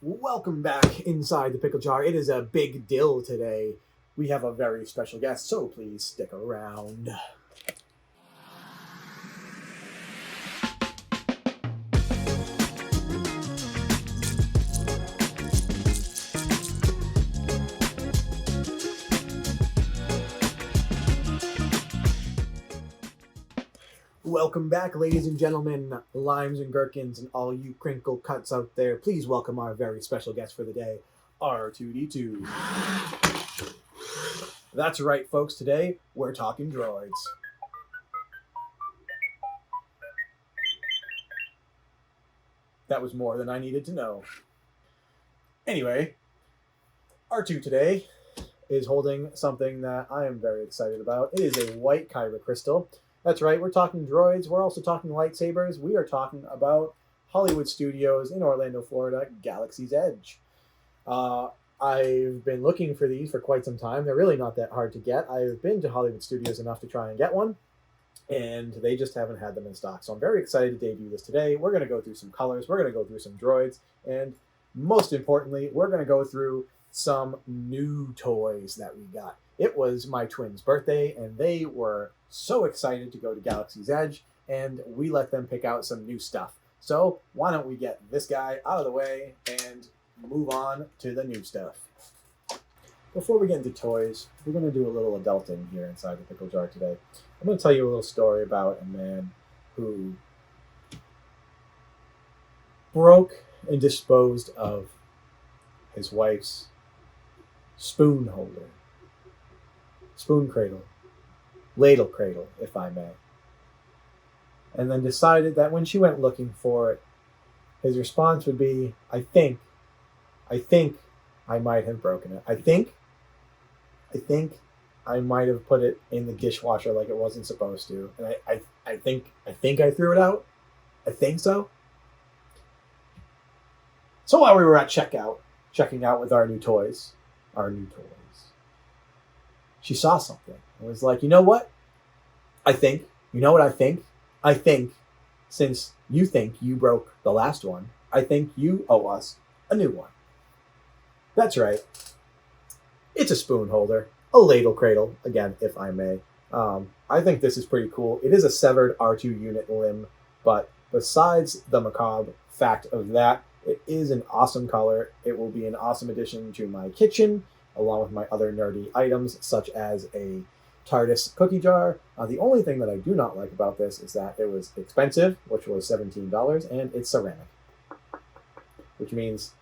Welcome back inside the pickle jar. It is a big deal today. We have a very special guest, so please stick around. Welcome back, ladies and gentlemen, limes and gherkins, and all you crinkle cuts out there. Please welcome our very special guest for the day, R2D2. That's right, folks. Today, we're talking droids. That was more than I needed to know. Anyway, R2 today is holding something that I am very excited about. It is a white Kyber crystal. That's right, we're talking droids. We're also talking lightsabers. We are talking about Hollywood Studios in Orlando, Florida, Galaxy's Edge. I've been looking for these for quite some time. They're really not that hard to get. I've been to Hollywood Studios enough to try and get one, and they just haven't had them in stock. So I'm very excited to debut this today. We're going to go through some colors. We're going to go through some droids. And most importantly, we're going to go through some new toys that we got. It was my twins' birthday, and they were so excited to go to Galaxy's Edge, and we let them pick out some new stuff. So why don't we get this guy out of the way and move on to the new stuff. Before we get into toys, we're going to do a little adulting here inside the pickle jar today. I'm going to tell you a little story about a man who broke and disposed of his wife's spoon holder. Spoon cradle. Ladle cradle, if I may. And then decided that when she went looking for it, his response would be, I think I might have broken it. I think I might have put it in the dishwasher like it wasn't supposed to. And I think I threw it out. I think so. So while we were at checking out with our new toys, she saw something and was like, you know what? You know what I think? I think since you think you broke the last one, I think you owe us a new one. That's right. It's a spoon holder, a ladle cradle, again, if I may. I think this is pretty cool. It is a severed R2 unit limb, but besides the macabre fact of that, it is an awesome color. It will be an awesome addition to my kitchen, along with my other nerdy items, such as a TARDIS cookie jar. The only thing that I do not like about this is that it was expensive, which was $17, and it's ceramic. Which means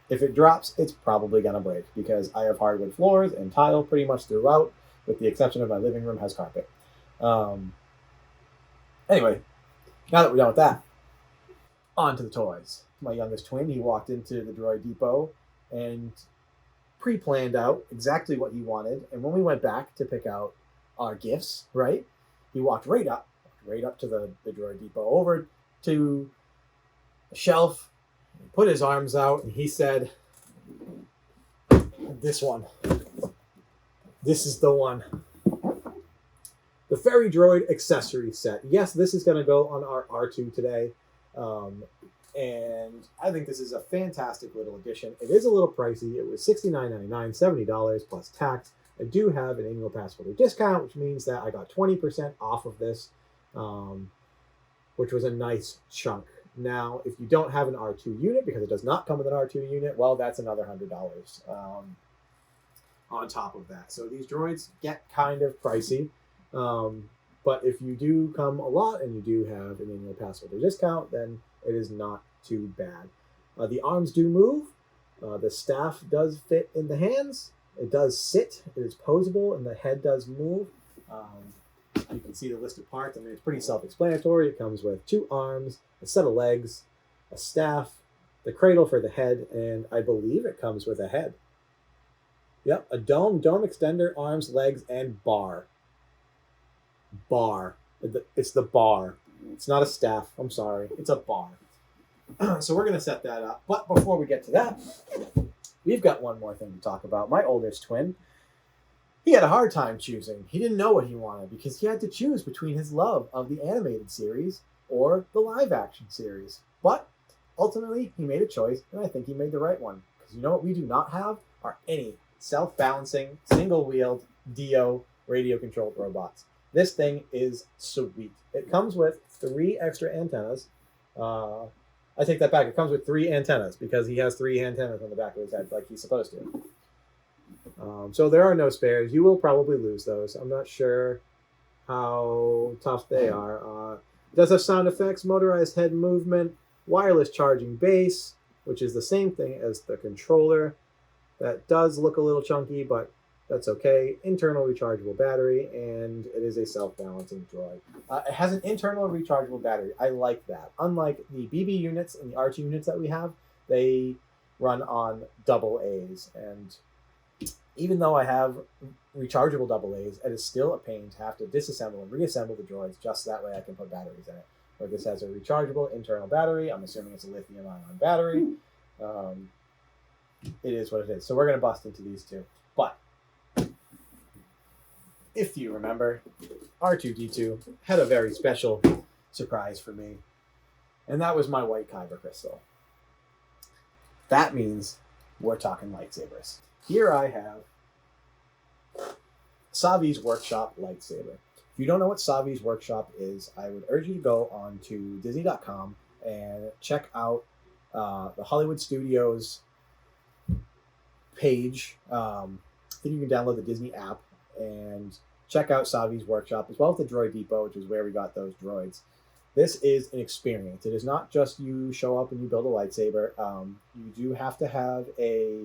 if it drops, it's probably going to break, because I have hardwood floors and tile pretty much throughout, with the exception of my living room has carpet. Anyway, now that we're done with that, on to the toys. My youngest twin, he walked into the Droid Depot and pre-planned out exactly what he wanted. And when we went back to pick out our gifts, right, he walked right up to the Droid Depot, over to the shelf, put his arms out, and he said, this one. This is the one. The Fairy Droid accessory set. Yes, this is going to go on our R2 today. And I think this is a fantastic little addition. It is a little pricey. It was $69.99, $70 plus tax. I do have an annual pass holder discount, which means that I got 20% off of this, which was a nice chunk. Now, if you don't have an R2 unit, because it does not come with an R2 unit, well, that's another $100 on top of that. So these droids get kind of pricey. But if you do come a lot and you do have an annual pass holder discount, then it is not too bad. The arms do move. The staff does fit in the hands. It does sit. It is posable, and the head does move. You can see the list of parts. I mean, it's pretty self-explanatory. It comes with 2 arms, a set of legs, a staff, the cradle for the head, and I believe it comes with a head. Yep, a dome extender, arms, legs, and bar. It's the bar. It's not a staff. I'm sorry. It's a bar. So we're going to set that up. But before we get to that, we've got one more thing to talk about. My oldest twin, he had a hard time choosing. He didn't know what he wanted, because he had to choose between his love of the animated series or the live action series. But ultimately, he made a choice, and I think he made the right one. Because you know what we do not have are any self-balancing, single-wheeled Dio radio-controlled robots. This thing is sweet. It comes with 3 extra antennas. I take that back. It comes with 3 antennas because he has 3 antennas on the back of his head like he's supposed to. So there are no spares. You will probably lose those. I'm not sure how tough they are. It does have sound effects, motorized head movement, wireless charging base, which is the same thing as the controller. That does look a little chunky, but that's okay. Internal rechargeable battery, and it is a self-balancing droid. It has an internal rechargeable battery. I like that. Unlike the BB units and the R2 units that we have, they run on double A's. And even though I have rechargeable double A's, it is still a pain to have to disassemble and reassemble the droids just that way I can put batteries in it. Where this has a rechargeable internal battery. I'm assuming it's a lithium-ion battery. It is what it is. So we're going to bust into these two. But if you remember, R2-D2 had a very special surprise for me. And that was my white kyber crystal. That means we're talking lightsabers. Here I have Savi's Workshop lightsaber. If you don't know what Savi's Workshop is, I would urge you to go on to Disney.com and check out the Hollywood Studios page. I think you can download the Disney app and check out Savi's Workshop, as well as the Droid Depot, which is where we got those droids. This is an experience. It is not just you show up and you build a lightsaber. You do have to have a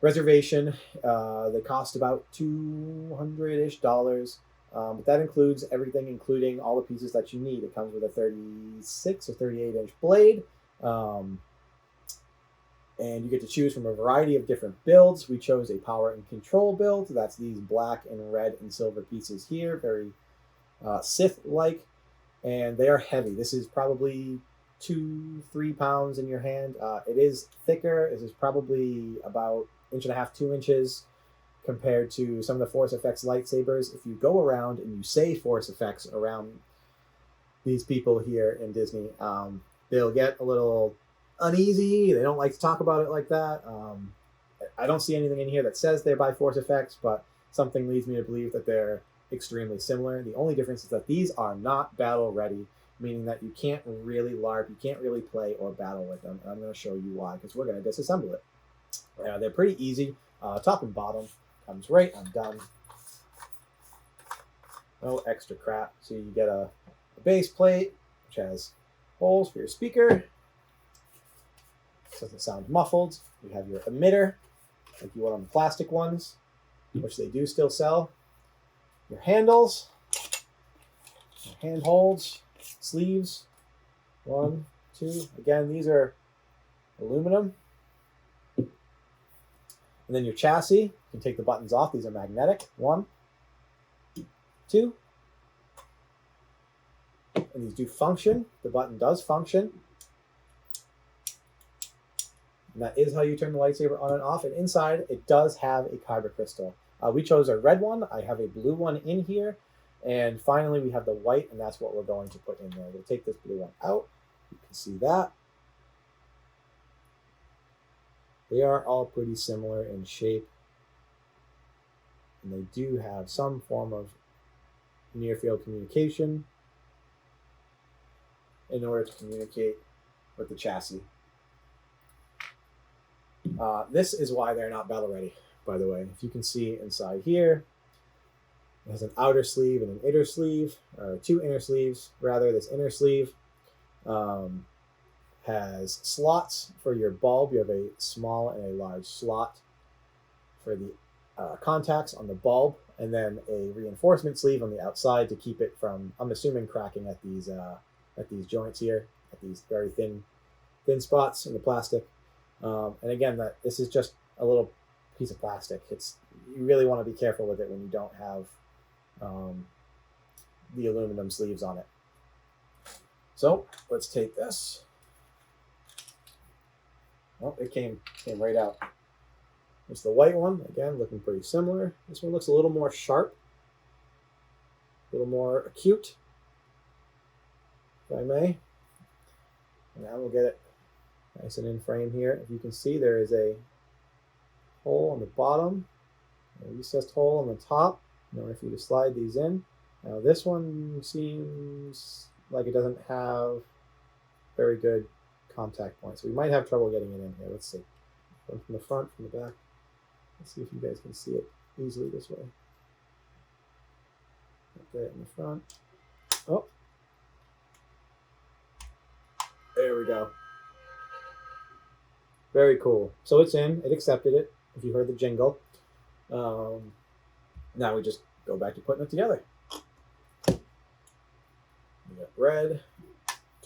reservation. They cost about $200-ish. But that includes everything, including all the pieces that you need. It comes with a 36 or 38-inch blade. And you get to choose from a variety of different builds. We chose a power and control build. That's these black and red and silver pieces here. Very Sith-like. And they are heavy. This is probably 2-3 pounds in your hand. It is thicker. This is probably about 1.5 to 2 inches compared to some of the Force Effects lightsabers. If you go around and you say Force Effects around these people here in Disney, they'll get a little uneasy. They don't like to talk about it like that. I don't see anything in here that says they're by Force Effects, but something leads me to believe that they're extremely similar. The only difference is that these are not battle ready, meaning that you can't really LARP, you can't really play or battle with them. And I'm going to show you why, because we're going to disassemble it. They're pretty easy. Top and bottom comes right undone. No extra crap. So you get a base plate, which has holes for your speaker. Doesn't sound muffled. You have your emitter, like you would on the plastic ones, which they do still sell. Your handles, your handholds, sleeves, 1, 2. Again, these are aluminum. And then your chassis, you can take the buttons off. These are magnetic. 1, 2. And these do function. The button does function. And that is how you turn the lightsaber on and off. And inside, it does have a kyber crystal. We chose a red one. I have a blue one in here. And finally, we have the white, and that's what we're going to put in there. We'll take this blue one out. You can see that. They are all pretty similar in shape. And they do have some form of near-field communication in order to communicate with the chassis. This is why they're not battle ready, by the way. If you can see inside here, it has an outer sleeve and an inner sleeve, or 2 inner sleeves, rather. This inner sleeve has slots for your bulb. You have a small and a large slot for the contacts on the bulb, and then a reinforcement sleeve on the outside to keep it from, I'm assuming, cracking at these joints here, at these very thin spots in the plastic. And again, this is just a little piece of plastic. You really want to be careful with it when you don't have the aluminum sleeves on it. So let's take this. Oh, it came right out. It's the white one, again, looking pretty similar. This one looks a little more sharp, a little more acute, if I may. And now we'll get it Nice and in frame here. If you can see, there is a hole on the bottom, a recessed hole on the top in order for you to slide these in. Now this one seems like it doesn't have very good contact points. We might have trouble getting it in here. Let's see. One from the front, from the back. Let's see if you guys can see it easily this way. Put that in the front. Oh. There we go. Very cool. So it's in. It accepted it, if you heard the jingle. Now we just go back to putting it together. We got red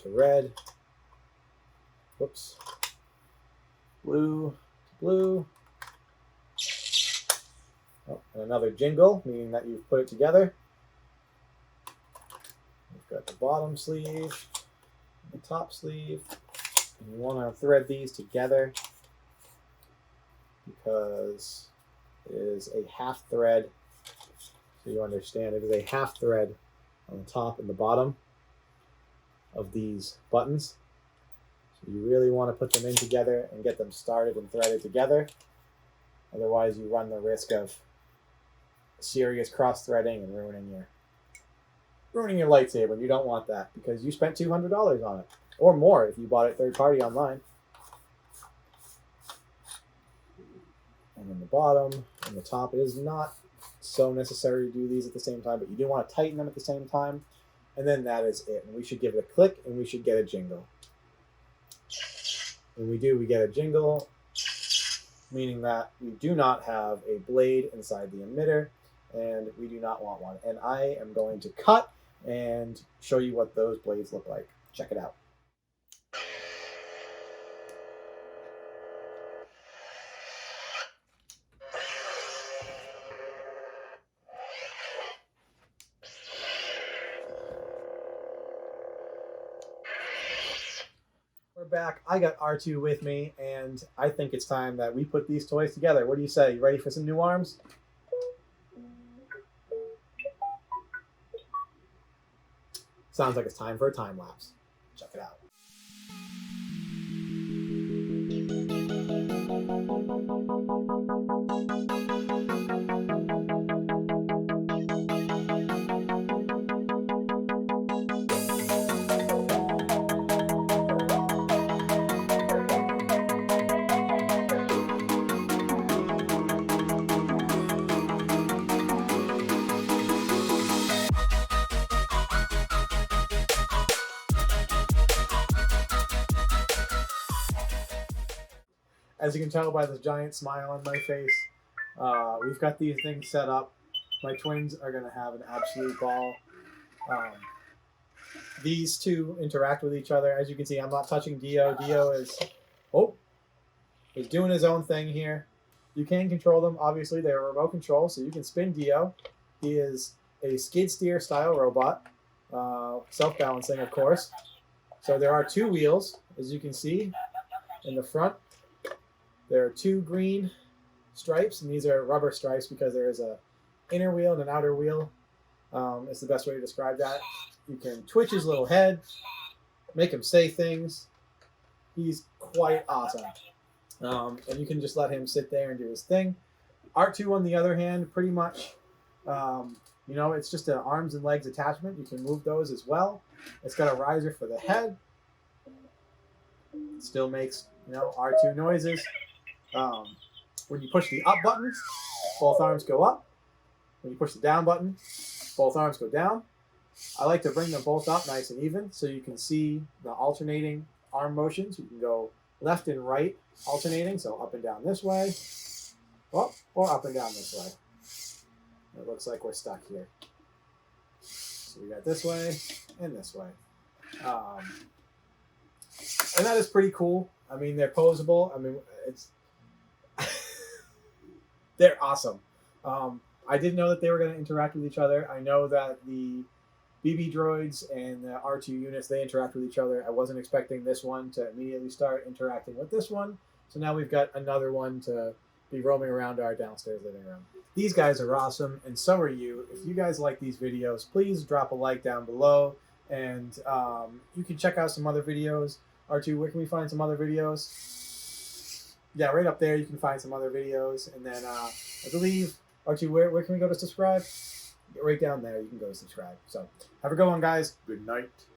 to red. Whoops. Blue to blue. Oh, and another jingle, meaning that you've put it together. We've got the bottom sleeve, the top sleeve. And you want to thread these together because it is a half thread. So you understand it is a half thread on the top and the bottom of these buttons. So you really want to put them in together and get them started and threaded together. Otherwise you run the risk of serious cross-threading and ruining your lightsaber. And you don't want that because you spent $200 on it. Or more if you bought it third-party online. And then the bottom and the top, it is not so necessary to do these at the same time, but you do want to tighten them at the same time. And then that is it. And we should give it a click and we should get a jingle. When we do, we get a jingle, meaning that we do not have a blade inside the emitter and we do not want one. And I am going to cut and show you what those blades look like. Check it out. We're back. I got R2 with me, and I think it's time that we put these toys together. What do you say? You ready for some new arms? Sounds like it's time for a time lapse. Check it out. As you can tell by the giant smile on my face, we've got these things set up. My twins are going to have an absolute ball. These two interact with each other. As you can see, I'm not touching Dio. Dio is doing his own thing here. You can control them. Obviously, they're remote control, so you can spin Dio. He is a skid steer style robot, self-balancing, of course. So there are two wheels, as you can see, in the front. There are two green stripes, and these are rubber stripes because there is a inner wheel and an outer wheel. It's the best way to describe that. You can twitch his little head, make him say things. He's quite awesome. And you can just let him sit there and do his thing. R2, on the other hand, pretty much, it's just an arms and legs attachment. You can move those as well. It's got a riser for the head. It still makes, R2 noises. When you push the up button, both arms go up. When you push the down button, both arms go down. I like to bring them both up nice and even so you can see the alternating arm motions. You can go left and right alternating, so up and down this way, or up and down this way. It looks like we're stuck here. So we got this way and this way. And that is pretty cool. I mean, they're posable. I mean, they're awesome. I didn't know that they were going to interact with each other. I know that the BB droids and the R2 units, they interact with each other. I wasn't expecting this one to immediately start interacting with this one. So now we've got another one to be roaming around our downstairs living room. These guys are awesome, and so are you. If you guys like these videos, please drop a like down below. And you can check out some other videos R2, where can we find some other videos? Yeah, right up there you can find some other videos. And then I believe, R2, where can we go to subscribe? Right down there you can go to subscribe. So have a good one, guys. Good night.